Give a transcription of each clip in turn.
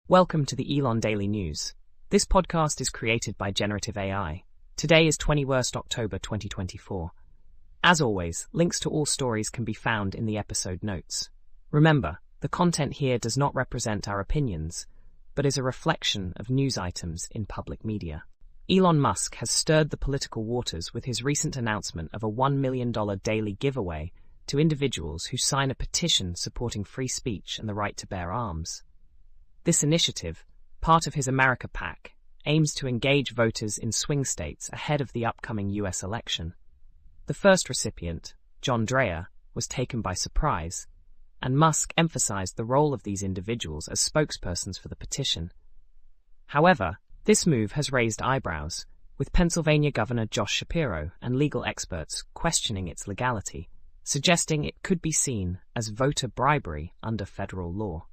Welcome to the Elon Daily News. This podcast is created by Generative AI. Today is 21st October 2024. As always, links to all stories can be found in the episode notes. Remember, the content here does not represent our opinions, but is a reflection of news items in public media. Elon Musk has stirred the political waters with his recent announcement of a $1 million daily giveaway to individuals who sign a petition supporting free speech and the right to bear arms. This initiative, part of his America PAC, aims to engage voters in swing states ahead of the upcoming US election. The first recipient, John Dreyer, was taken by surprise, and Musk emphasized the role of these individuals as spokespersons for the petition. However, this move has raised eyebrows, with Pennsylvania Governor Josh Shapiro and legal experts questioning its legality, suggesting it could be seen as voter bribery under federal law.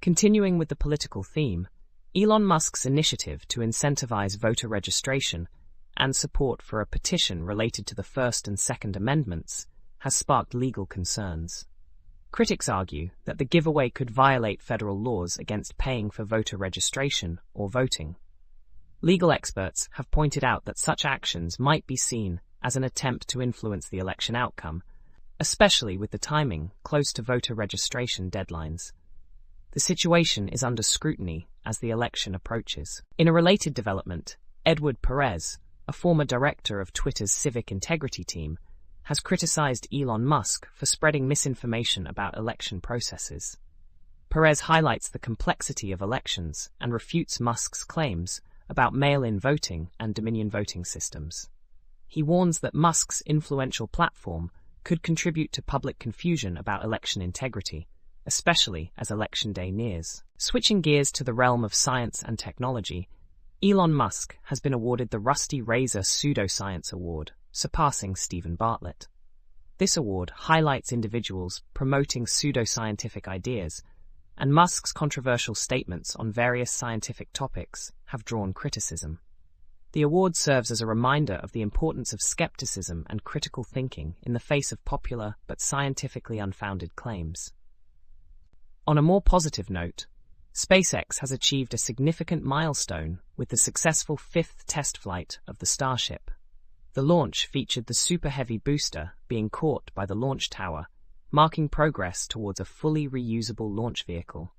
Continuing with the political theme, Elon Musk's initiative to incentivize voter registration and support for a petition related to the First and Second Amendments has sparked legal concerns. Critics argue that the giveaway could violate federal laws against paying for voter registration or voting. Legal experts have pointed out that such actions might be seen as an attempt to influence the election outcome, especially with the timing close to voter registration deadlines. The situation is under scrutiny as the election approaches. In a related development, Edward Perez, a former director of Twitter's civic integrity team, has criticized Elon Musk for spreading misinformation about election processes. Perez highlights the complexity of elections and refutes Musk's claims about mail-in voting and Dominion voting systems. He warns that Musk's influential platform could contribute to public confusion about election integrity, especially as Election Day nears. Switching gears to the realm of science and technology, Elon Musk has been awarded the Rusty Razor Pseudoscience Award, surpassing Stephen Bartlett. This award highlights individuals promoting pseudoscientific ideas, and Musk's controversial statements on various scientific topics have drawn criticism. The award serves as a reminder of the importance of skepticism and critical thinking in the face of popular but scientifically unfounded claims. On a more positive note, SpaceX has achieved a significant milestone with the successful fifth test flight of the Starship. The launch featured the Super Heavy booster being caught by the launch tower, marking progress towards a fully reusable launch vehicle.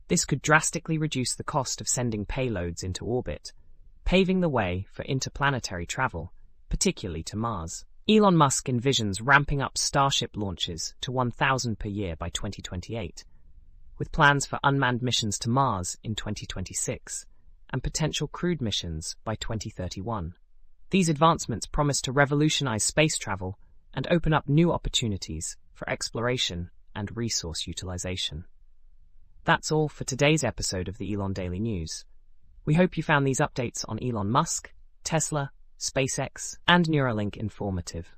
This could drastically reduce the cost of sending payloads into orbit, paving the way for interplanetary travel, particularly to Mars. Elon Musk envisions ramping up Starship launches to 1,000 per year by 2028, with plans for unmanned missions to Mars in 2026 and potential crewed missions by 2031. These advancements promise to revolutionize space travel and open up new opportunities for exploration and resource utilization. That's all for today's episode of the Elon Daily News. We hope you found these updates on Elon Musk, Tesla, SpaceX, and Neuralink informative.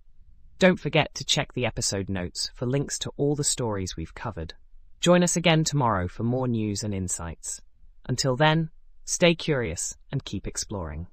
Don't forget to check the episode notes for links to all the stories we've covered. Join us again tomorrow for more news and insights. Until then, stay curious and keep exploring.